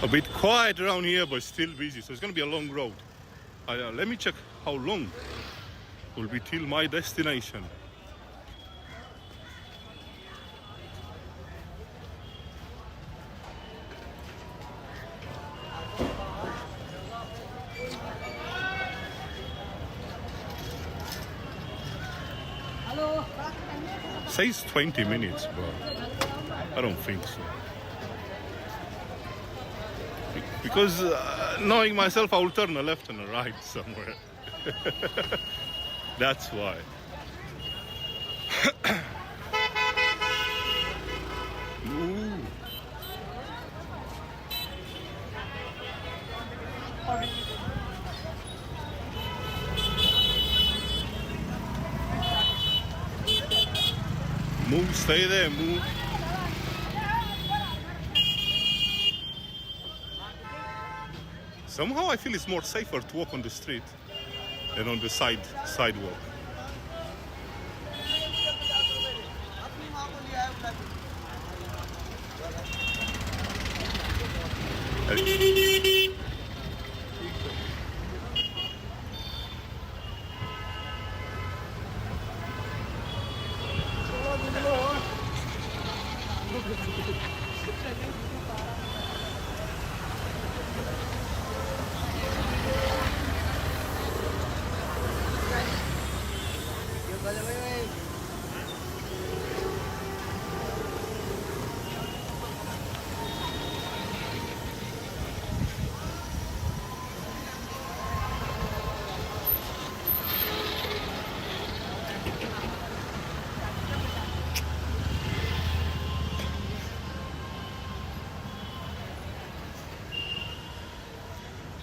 A bit quiet around here, but still busy. So it's going to be a long road. Let me check how long will be till my destination. Says 20 minutes, but I don't think so. Because knowing myself, I will turn a left and a right somewhere. That's why. Ooh. Move, stay there, move. Somehow I feel it's more safer to walk on the street than on the sidewalk.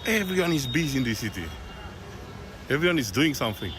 Everyone is busy in the city. Everyone is doing something.